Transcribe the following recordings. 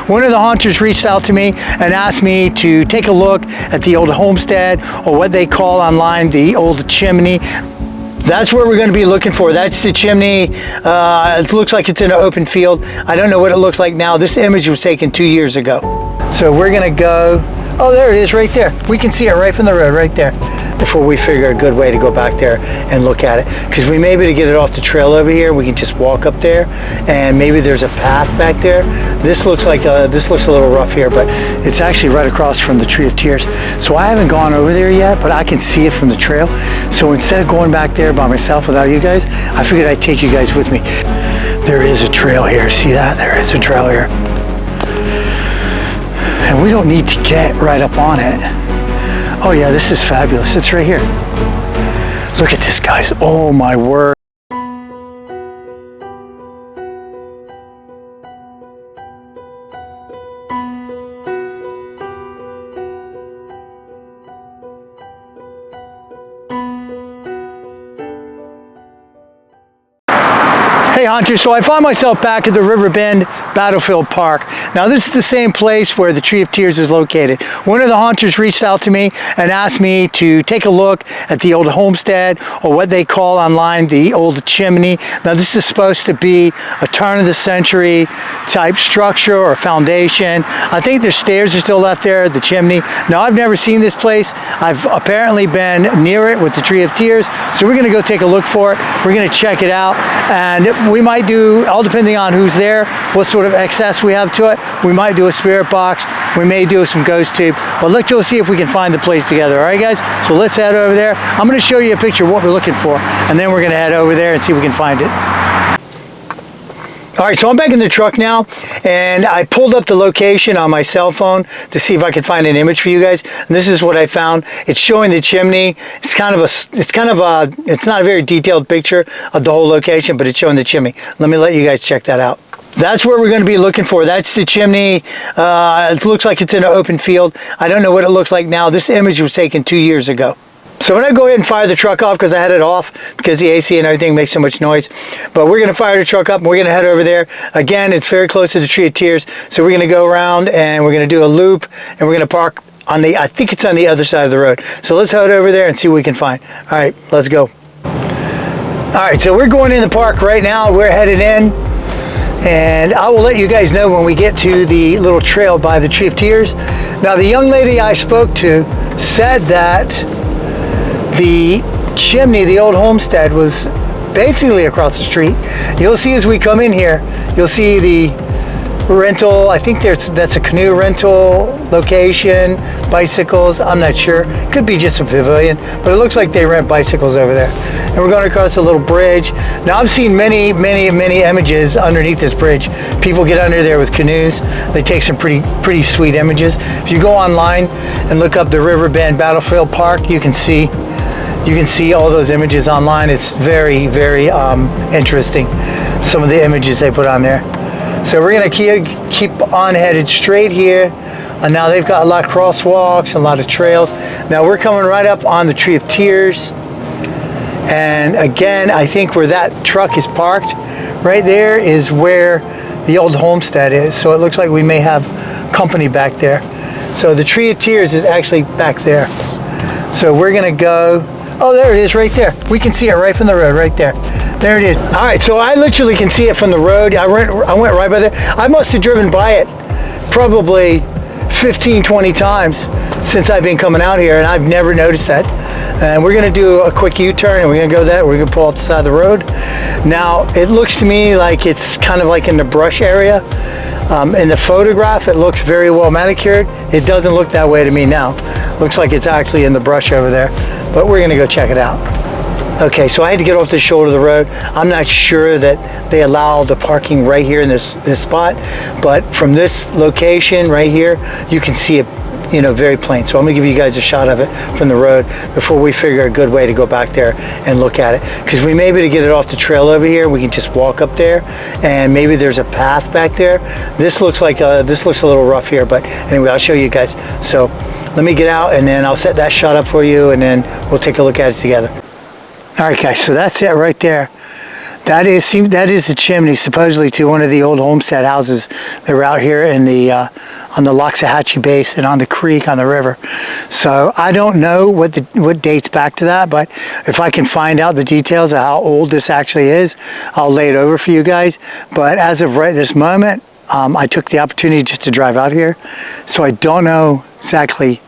One of the hunters reached out to me and asked me to take a look at the old homestead, or what they call online the old chimney. That's where we're going to be looking for. That's the chimney. It looks like it's in an open field. I don't know what it looks like now. This image was taken 2 years ago. So we're going to go, oh, there it is right there. We can see it right from the road right there, before we figure a good way to go back there and look at it. Because we may be able to get it off the trail over here. We can just walk up there, and maybe there's a path back there. This looks like this looks a little rough here, but it's actually right across from the Tree of Tears. So I haven't gone over there yet, but I can see it from the trail. So instead of going back there by myself without you guys, I figured I'd take you guys with me. There is a trail here. See that? There is a trail here. And we don't need to get right up on it. Oh yeah, this is fabulous. It's right here. Look at this, guys. Oh my word. Hey hunters, so I find myself back at the Riverbend Battlefield Park. Now this is the same place where the Tree of Tears is located. One of the hunters reached out to me and asked me to take a look at the old homestead, or what they call online the old chimney. Now this is supposed to be a turn of the century type structure or foundation. I think their stairs are still left there, the chimney. Now I've never seen this place. I've apparently been near it with the Tree of Tears, so we're gonna go take a look for it. We're gonna check it out, and we might do, all depending on who's there, what sort of access we have to it. We might do a spirit box, we may do some ghost tube, but let's go see if we can find the place together. All right guys, so let's head over there. I'm going to show you a picture of what we're looking for, and then we're going to head over there and see if we can find it. All right, so I'm back in the truck now, and I pulled up the location on my cell phone to see if I could find an image for you guys. And this is what I found. It's showing the chimney. It's not a very detailed picture of the whole location, but it's showing the chimney. Let me let you guys check that out. That's where we're going to be looking for. That's the chimney. It looks like it's in an open field. I don't know what it looks like now. This image was taken 2 years ago. So I'm going to go ahead and fire the truck off, because I had it off because the AC and everything makes so much noise. But we're going to fire the truck up and we're going to head over there. Again, it's very close to the Tree of Tears. So we're going to go around and we're going to do a loop, and we're going to park on the, I think it's on the other side of the road. So let's head over there and see what we can find. All right, let's go. All right, so we're going in the park right now. We're headed in, and I will let you guys know when we get to the little trail by the Tree of Tears. Now, the young lady I spoke to said that the chimney, the old homestead, was basically across the street. You'll see as we come in here, you'll see the rental. I think that's a canoe rental location, bicycles. I'm not sure. Could be just a pavilion, but it looks like they rent bicycles over there. And we're going across a little bridge. Now I've seen many images underneath this bridge. People get under there with canoes. They take some pretty sweet images. If you go online and look up the Riverbend Battlefield Park, you can see all those images online. It's very interesting, some of the images they put on there. So we're going to keep on headed straight here. And now they've got a lot of crosswalks, a lot of trails. Now we're coming right up on the Tree of Tears. And again, I think where that truck is parked, right there is where the old homestead is. So it looks like we may have company back there. So the Tree of Tears is actually back there. So we're going to go, oh, there it is right there. We can see it right from the road right there. There it is. All right, so I literally can see it from the road. I went right by there. I must have driven by it probably 15-20 times since I've been coming out here, and I've never noticed that. And we're going to do a quick U-turn, and we're going to go that. We're going to pull up the side of the road. Now it looks to me like it's kind of like in the brush area. In the photograph, it looks very well manicured. It doesn't look that way to me now. Looks like it's actually in the brush over there, but we're going to go check it out. Okay, so I had to get off the shoulder of the road. I'm not sure that they allow the parking right here in this spot, but from this location right here, you can see it, very plain. So I'm gonna give you guys a shot of it from the road before we figure a good way to go back there and look at it. Because we may be able to get it off the trail over here. We can just walk up there, and maybe there's a path back there. This looks a little rough here, but anyway, I'll show you guys. So let me get out, and then I'll set that shot up for you, and then we'll take a look at it together. All right, guys, so that's it right there. That is a chimney, supposedly to one of the old homestead houses that were out here in the on the Loxahatchee Basin, on the creek, on the river. So I don't know what dates back to that, but if I can find out the details of how old this actually is, I'll lay it over for you guys. But as of right this moment, I took the opportunity just to drive out here, so I don't know exactly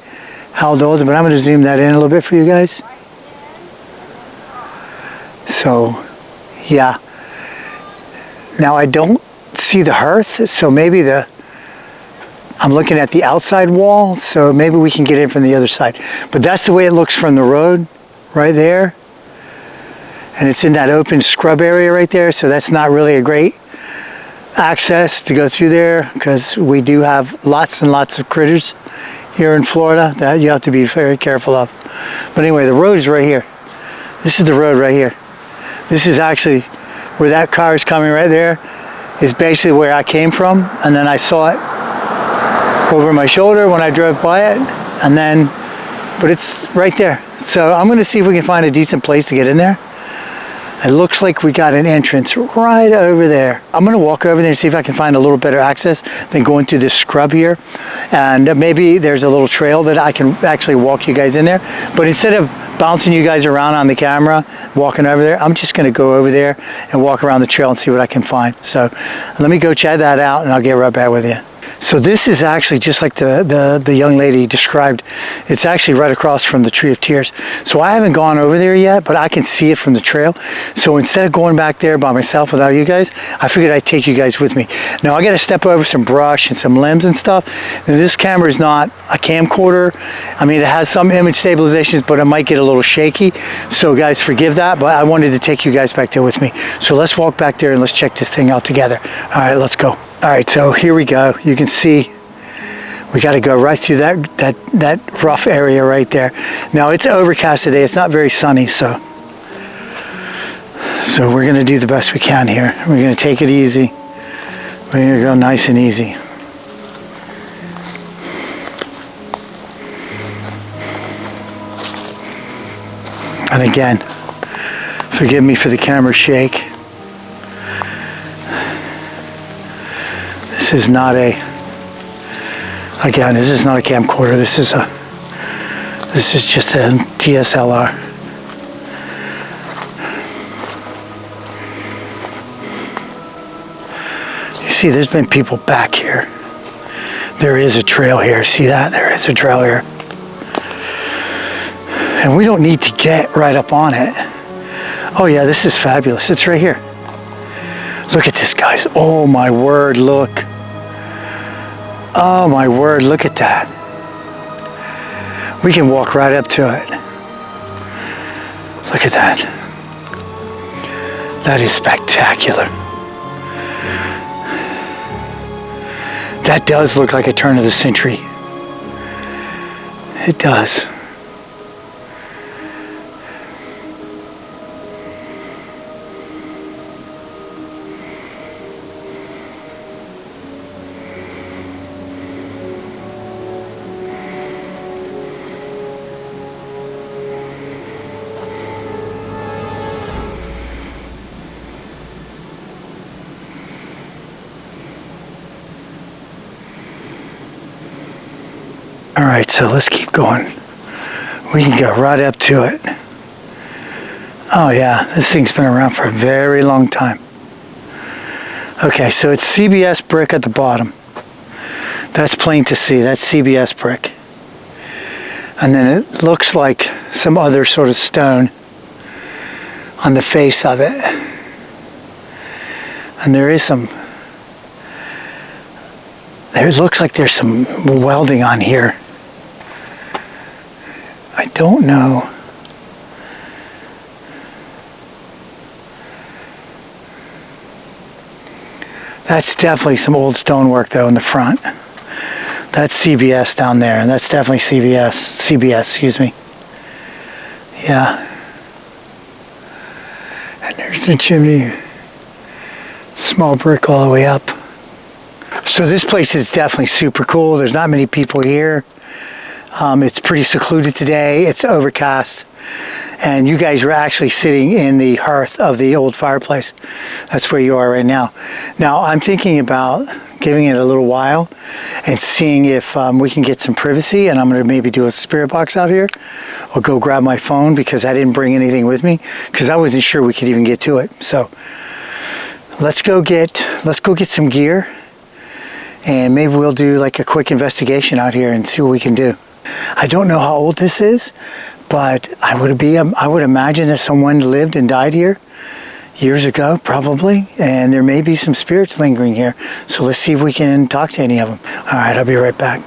how old, but I'm going to zoom that in a little bit for you guys. So, yeah. Now I don't see the hearth, so maybe I'm looking at the outside wall, so maybe we can get in from the other side. But that's the way it looks from the road, right there. And it's in that open scrub area right there, so that's not really a great access to go through there, because we do have lots and lots of critters here in Florida that you have to be very careful of. But anyway, the road is right here. This is the road right here. This is actually where that car is coming right there, is basically where I came from, and then I saw it over my shoulder when I drove by it, and then, but it's right there. So I'm going to see if we can find a decent place to get in there. It looks like we got an entrance right over there. I'm going to walk over there and see if I can find a little better access than going through this scrub here. And maybe there's a little trail that I can actually walk you guys in there. But instead of bouncing you guys around on the camera, walking over there, I'm just going to go over there and walk around the trail and see what I can find. So let me go check that out, and I'll get right back with you. So this is actually just like the young lady described. It's actually right across from the Tree of Tears. So I haven't gone over there yet, but I can see it from the trail. So instead of going back there by myself without you guys, I figured I'd take you guys with me. Now I got to step over some brush and some limbs and stuff. And this camera is not a camcorder. I mean, it has some image stabilizations, but it might get a little shaky. So guys, forgive that, but I wanted to take you guys back there with me. So let's walk back there and let's check this thing out together. All right, let's go. All right, so here we go. You can see we got to go right through that rough area right there. Now it's overcast today. It's not very sunny, so we're going to do the best we can here. We're going to take it easy. We're going to go nice and easy. And again, forgive me for the camera shake. This is not a camcorder. This is just a DSLR. You see, there's been people back here. There is a trail here. See that? There is a trail here. And we don't need to get right up on it. Oh yeah, this is fabulous. It's right here. Look at this, guys. Oh my word, look. Oh my word, look at that. We can walk right up to it. Look at that. That is spectacular. That does look like a turn of the century. It does. All right, so let's keep going. We can go right up to it. Oh yeah, this thing's been around for a very long time. Okay, so it's CBS brick at the bottom. That's plain to see. That's CBS brick. And then it looks like some other sort of stone on the face of it. And there is some, it looks like there's some welding on here. I don't know. That's definitely some old stonework though in the front. That's CBS down there, and that's definitely CBS, excuse me. Yeah. And there's the chimney. Small brick all the way up. So this place is definitely super cool. There's not many people here. It's pretty secluded today. It's overcast. And you guys are actually sitting in the hearth of the old fireplace. That's where you are right now. Now, I'm thinking about giving it a little while and seeing if we can get some privacy, and I'm going to maybe do a spirit box out here. I'll go grab my phone because I didn't bring anything with me because I wasn't sure we could even get to it. So let's go get some gear, and maybe we'll do like a quick investigation out here and see what we can do. I don't know how old this is, but I would imagine that someone lived and died here years ago, probably, and there may be some spirits lingering here. So let's see if we can talk to any of them. All right, I'll be right back.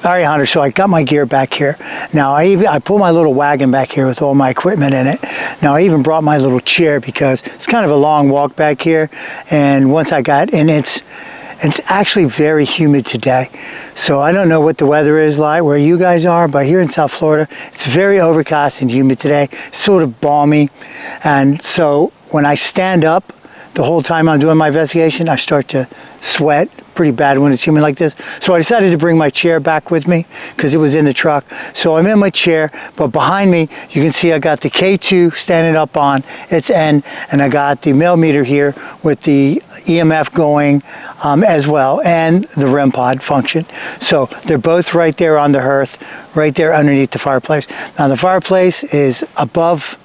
All right, Hunter, so I got my gear back here. Now, I pulled my little wagon back here with all my equipment in it. Now, I even brought my little chair because it's kind of a long walk back here. And once I got in, it's actually very humid today. So I don't know what the weather is like where you guys are, but here in South Florida, it's very overcast and humid today, sort of balmy. And so when I stand up, the whole time I'm doing my investigation, I start to sweat pretty bad when it's humid like this. So I decided to bring my chair back with me because it was in the truck. So I'm in my chair, but behind me, you can see I got the K2 standing up on its end, and I got the millimeter here with the EMF going as well, and the REM pod function. So they're both right there on the hearth, right there underneath the fireplace. Now the fireplace is above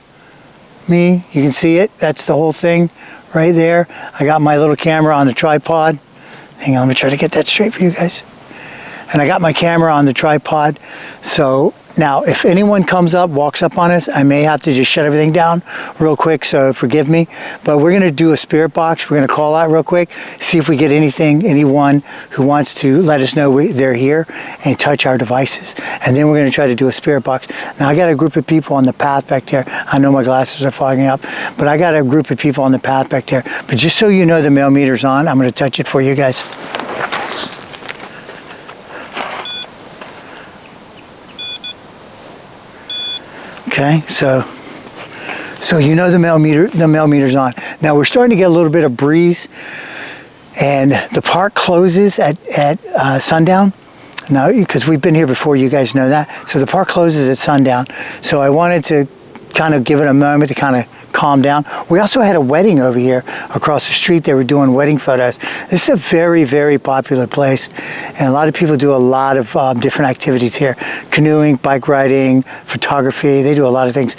me. You can see it. That's the whole thing right there. I got my little camera on the tripod. Hang on, let me try to get that straight for you guys. And I got my camera on the tripod. So now if anyone comes up, walks up on us, I may have to just shut everything down real quick, so forgive me. But we're gonna do a spirit box. We're gonna call out real quick, see if we get anyone who wants to let us know they're here and touch our devices. And then we're gonna try to do a spirit box. Now I got a group of people on the path back there. I know my glasses are fogging up, but I got a group of people on the path back there. But just so you know the millimeter's on, I'm gonna touch it for you guys. Okay, so you know the millimeter's on. Now we're starting to get a little bit of breeze, and the park closes at sundown. Now, because we've been here before, you guys know that. So the park closes at sundown. So I wanted to kind of give it a moment to kind of calm down. We also had a wedding over here across the street. They were doing wedding photos. This is a very, very popular place, and a lot of people do a lot of different activities here. Canoeing, bike riding, photography. They do a lot of things.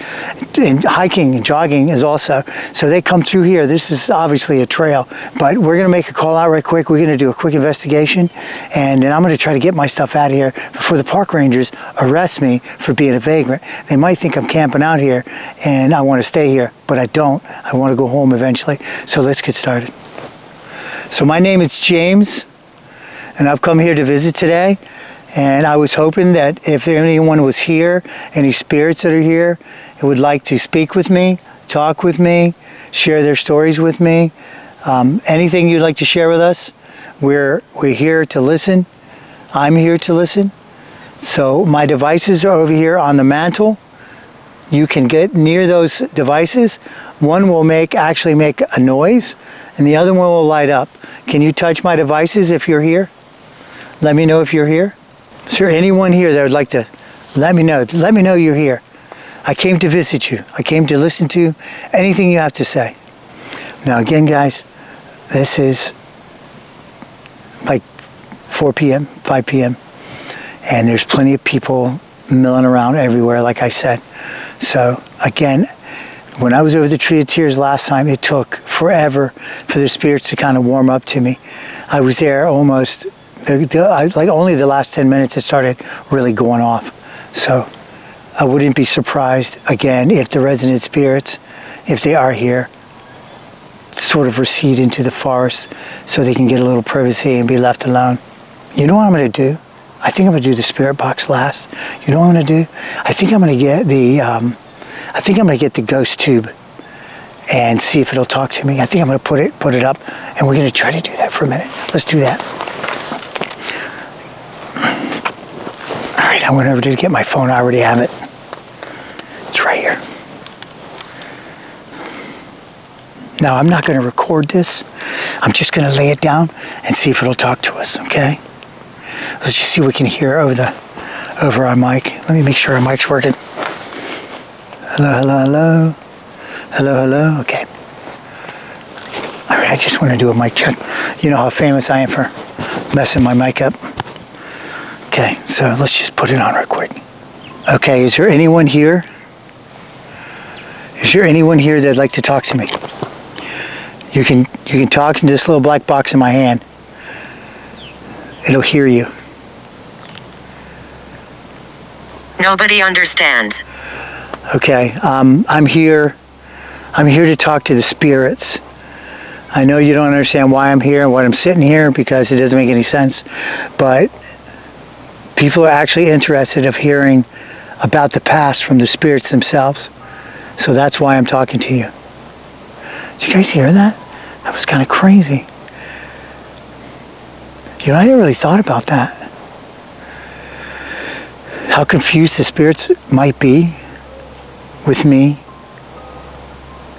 And hiking and jogging is also. So they come through here. This is obviously a trail, but we're going to make a call out right quick. We're going to do a quick investigation, and then I'm going to try to get my stuff out of here before the park rangers arrest me for being a vagrant. They might think I'm camping out here and I want to stay here, but I don't. I want to go home eventually. So let's get started. So my name is James, and I've come here to visit today. And I was hoping that if anyone was here, any spirits that are here, who would like to speak with me, talk with me, share their stories with me, anything you'd like to share with us, we're here to listen. I'm here to listen. So my devices are over here on the mantle. You can get near those devices. One will actually make a noise, and the other one will light up. Can you touch my devices if you're here? Let me know if you're here. Is there anyone here that would like to let me know? Let me know you're here. I came to visit you. I came to listen to anything you have to say. Now again, guys, this is like 4 p.m., 5 p.m., and there's plenty of people milling around everywhere, like I said. So again, when I was over the Tree of Tears last time, it took forever for the spirits to kind of warm up to me. I was there almost, like only the last 10 minutes it started really going off. So I wouldn't be surprised, again, if the resident spirits, if they are here, sort of recede into the forest so they can get a little privacy and be left alone. You know what I'm going to do? I think I'm going to do the spirit box last. You know what I'm going to do? I think I'm going to get the ghost tube and see if it'll talk to me. I think I'm going to put it up, and we're going to try to do that for a minute. Let's do that. All right, I went over to get my phone. I already have it. It's right here. Now, I'm not going to record this. I'm just going to lay it down and see if it'll talk to us, okay? Let's just see what we can hear over our mic. Let me make sure our mic's working. Hello, hello, hello. Hello, hello. Okay. All right, I just want to do a mic check. You know how famous I am for messing my mic up. Okay, so let's just put it on real quick. Okay, is there anyone here? Is there anyone here that'd like to talk to me? You can talk into this little black box in my hand. It'll hear you. Nobody understands. Okay, I'm here to talk to the spirits. I know you don't understand why I'm here and why I'm sitting here, because it doesn't make any sense, but people are actually interested of hearing about the past from the spirits themselves. So that's why I'm talking to you. Did you guys hear that? That was kind of crazy. You know, I never really thought about that. How confused the spirits might be with me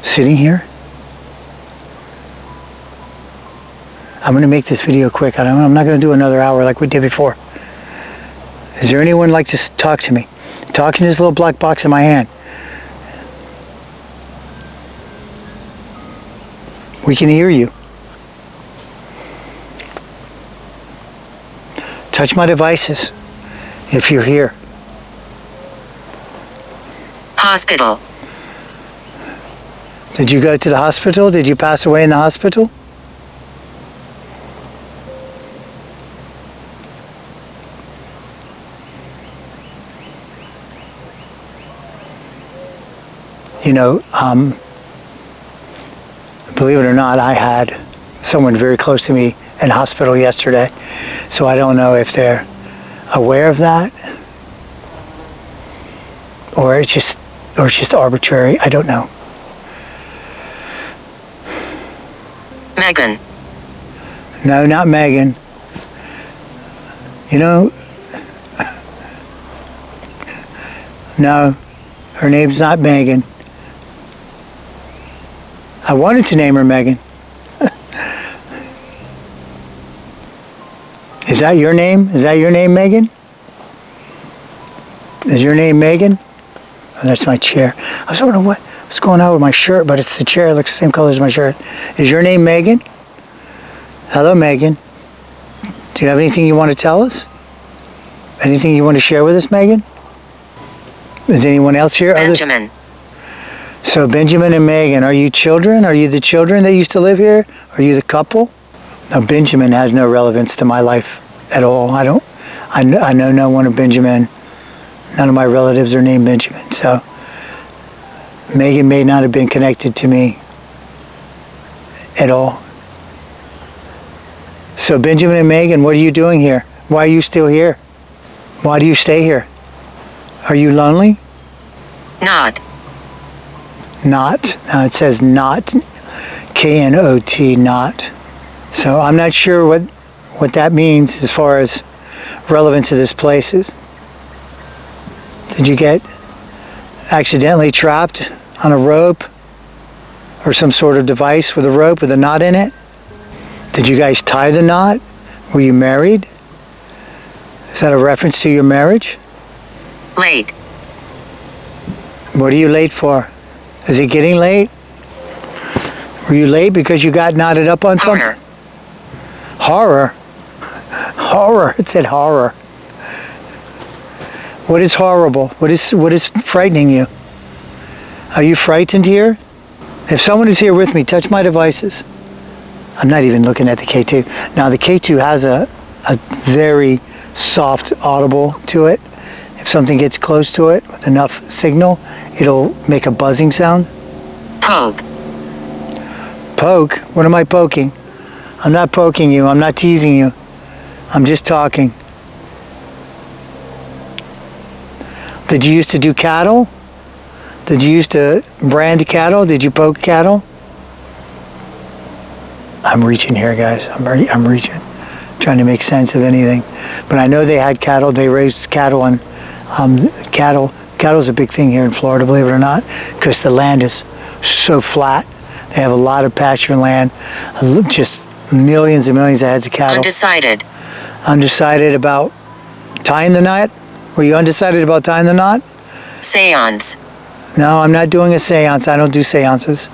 sitting here. I'm going to make this video quick. I'm not going to do another hour like we did before. Is there anyone like to talk to me? Talk to this little black box in my hand. We can hear you. Touch my devices if you're here. Hospital. Did you go to the hospital? Did you pass away in the hospital? You know, believe it or not, I had someone very close to me in hospital yesterday, so I don't know if they're aware of that or it's just arbitrary. I don't know. Megan. No, not Megan. You know, no, her name's not Megan. I wanted to name her Megan. Is that your name? Is that your name, Megan? Is your name Megan? Oh, that's my chair. I was wondering what's going on with my shirt, but it's the chair. It looks the same color as my shirt. Is your name Megan? Hello, Megan. Do you have anything you want to tell us? Anything you want to share with us, Megan? Is anyone else here? Benjamin. So Benjamin and Megan, are you children? Are you the children that used to live here? Are you the couple? No, Benjamin has no relevance to my life at all. I know no one of Benjamin. None of my relatives are named Benjamin. So Megan may not have been connected to me at all. So Benjamin and Megan, what are you doing here? Why are you still here? Why do you stay here? Are you lonely? Not. Not. Now it says not. K-N-O-T, not. So I'm not sure what that means as far as relevance to this place is. Did you get accidentally trapped on a rope or some sort of device with a rope with a knot in it? Did you guys tie the knot? Were you married? Is that a reference to your marriage? Late. What are you late for? Is it getting late? Were you late because you got knotted up on something? Horror. Horror. It said horror. What is horrible? What is frightening you? Are you frightened here? If someone is here with me, touch my devices. I'm not even looking at the K2. Now the K2 has a very soft audible to it. If if something gets close to it with enough signal, it'll make a buzzing sound. Poke. Poke? What am I poking? I'm not poking you. I'm not teasing you. I'm just talking. Did you used to do cattle? Did you used to brand cattle? Did you poke cattle? I'm reaching here, guys. I'm reaching. Trying to make sense of anything. But I know they had cattle. They raised cattle on cattle. Cattle's a big thing here in Florida, believe it or not, because the land is so flat. They have a lot of pasture land, just millions and millions of heads of cattle. Undecided. Undecided about tying the knot? Were you undecided about tying the knot? Seance. No, I'm not doing a seance. I don't do seances.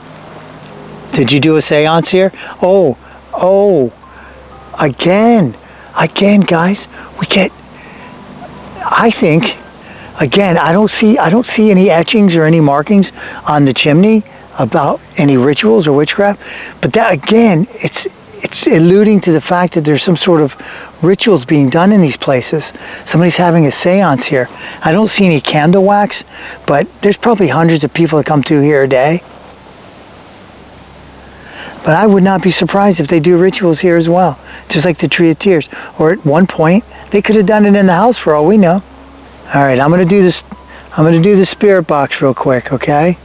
Did you do a seance here? Oh, again, guys, I think, again, I don't see any etchings or any markings on the chimney about any rituals or witchcraft, but that, again, it's alluding to the fact that there's some sort of rituals being done in these places. Somebody's having a seance here. I don't see any candle wax, but there's probably hundreds of people that come through here a day. But I would not be surprised if they do rituals here as well, just like the Tree of Tears. Or at one point, they could have done it in the house for all we know. All right, I'm going to do this. I'm going to do the spirit box real quick, okay?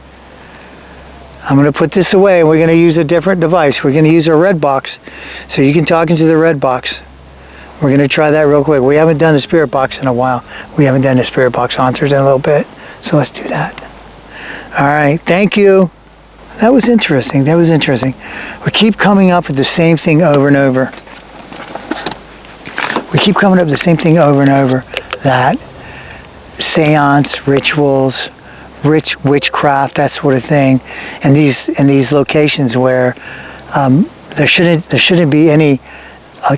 I'm going to put this away, and we're going to use a different device. We're going to use a red box, so you can talk into the red box. We're going to try that real quick. We haven't done the spirit box in a while. We haven't done the spirit box haunters in a little bit, so let's do that. All right, thank you. That was interesting. That was interesting. We keep coming up with the same thing over and over. We keep coming up with the same thing over and over. That seance, rituals, witchcraft, that sort of thing, and these locations where there shouldn't be any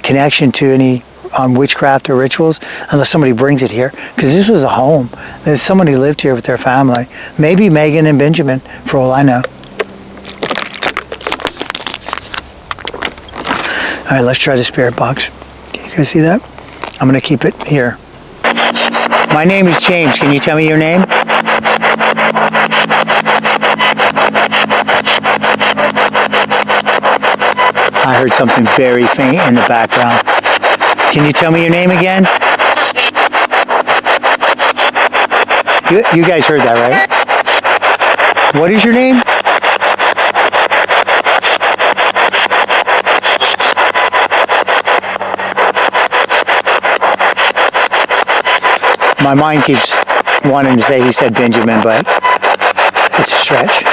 connection to any witchcraft or rituals unless somebody brings it here, because this was a home. There's somebody who lived here with their family. Maybe Megan and Benjamin, for all I know. All right, let's try the spirit box. Can you guys see that? I'm going to keep it here. My name is James. Can you tell me your name? I heard something very faint in the background. Can you tell me your name again? You guys heard that, right? What is your name? My mind keeps wanting to say he said Benjamin, but it's a stretch.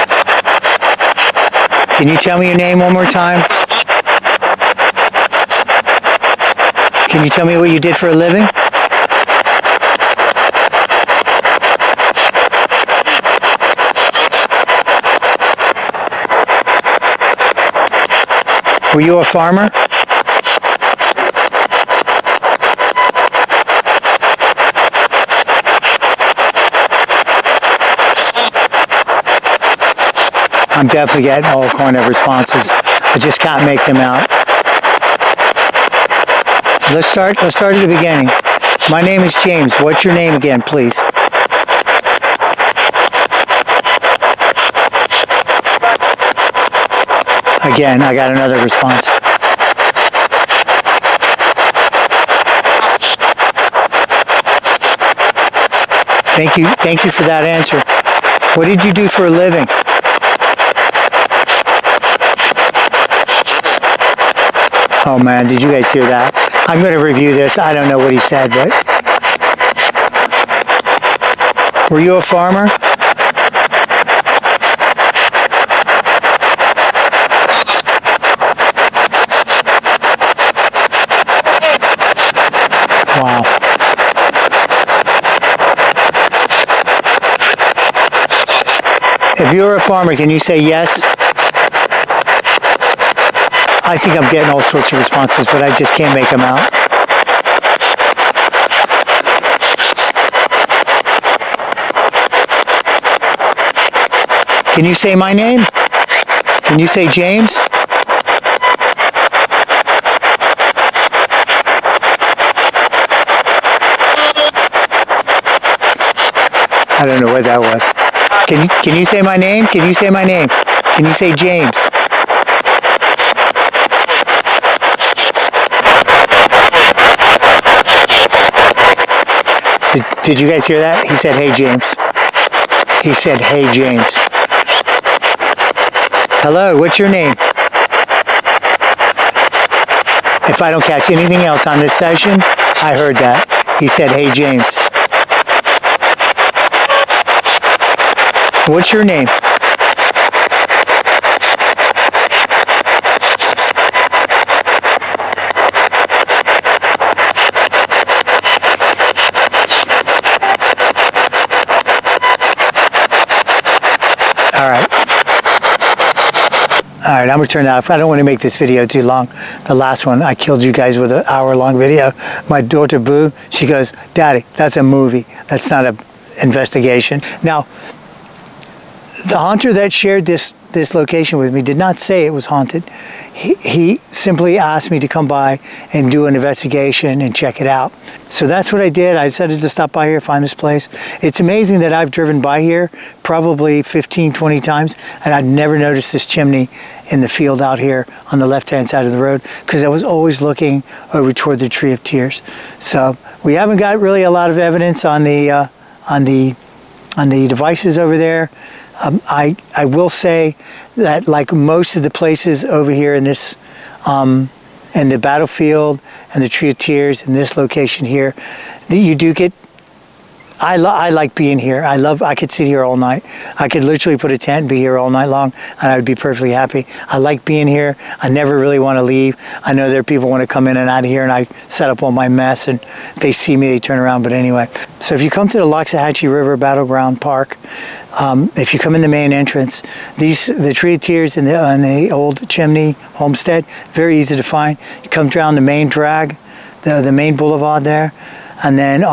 Can you tell me your name one more time? Can you tell me what you did for a living? Were you a farmer? I'm definitely getting all kind of responses. I just can't make them out. Let's start at the beginning. My name is James. What's your name again, please? Again, I got another response. Thank you for that answer. What did you do for a living? Oh man, did you guys hear that? I'm going to review this. I don't know what he said, but... Were you a farmer? Wow. If you're a farmer, can you say yes? I think I'm getting all sorts of responses, but I just can't make them out. Can you say my name? Can you say James? I don't know what that was. Can you say my name? Can you say my name? Can you say James? Did you guys hear that? He said, "Hey, James." He said, "Hey, James." Hello, what's your name? If I don't catch anything else on this session, I heard that. He said, "Hey, James." What's your name? All right, I'm gonna turn that off. I don't want to make this video too long. The last one, I killed you guys with an hour-long video. My daughter Boo, she goes, "Daddy, that's a movie. That's not an investigation." Now, the hunter that shared this location with me did not say it was haunted. He simply asked me to come by and do an investigation and check it out. So that's what I did. I decided to stop by here, find this place. It's amazing that I've driven by here probably 15, 20 times, and I'd never noticed this chimney in the field out here on the left-hand side of the road, because I was always looking over toward the Tree of Tears. So we haven't got really a lot of evidence on the devices over there. I will say that, like most of the places over here in this, in the battlefield and the Tree of Tears in this location here, that you do get, I like being here. I could sit here all night. I could literally put a tent and be here all night long, and I would be perfectly happy. I like being here. I never really want to leave. I know there are people who want to come in and out of here, and I set up all my mess, and if they see me, they turn around. But anyway, so if you come to the Loxahatchee River Battleground Park, if you come in the main entrance, the Tree of Tears and the old Chimney Homestead, very easy to find. You come down the main drag, the main boulevard there, and then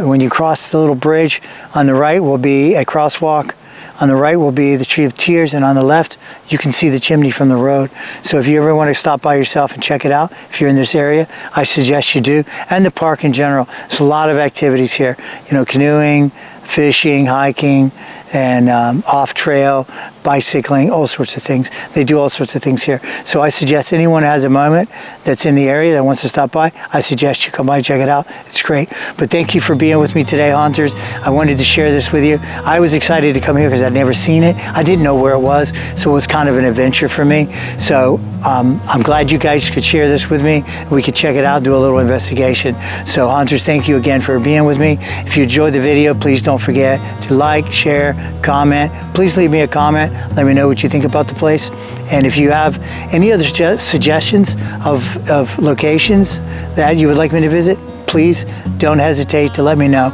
when you cross the little bridge, on the right will be a crosswalk. On the right will be the Tree of Tears, and on the left you can see the chimney from the road. So if you ever want to stop by yourself and check it out, if you're in this area, I suggest you do. And the park in general. There's a lot of activities here. You know, canoeing, fishing, hiking, and off-trail, bicycling, all sorts of things. They do all sorts of things here. So I suggest anyone who has a moment that's in the area that wants to stop by, I suggest you come by and check it out. It's great. But thank you for being with me today, Hunters. I wanted to share this with you. I was excited to come here because I'd never seen it. I didn't know where it was, so it was kind of an adventure for me. So I'm glad you guys could share this with me. We could check it out, do a little investigation. So Hunters, thank you again for being with me. If you enjoyed the video, please don't forget to like, share, comment. Please leave me a comment. Let me know what you think about the place. And if you have any other suggestions of locations that you would like me to visit, please don't hesitate to let me know.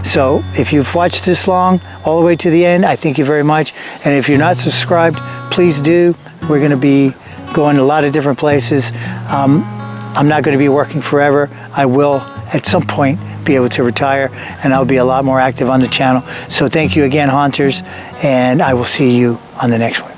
So if you've watched this long, all the way to the end, I thank you very much. And if you're not subscribed, please do. We're going to be going to a lot of different places. I'm not going to be working forever. I will at some point be able to retire, and I'll be a lot more active on the channel. So thank you again, Hunters, and I will see you on the next one.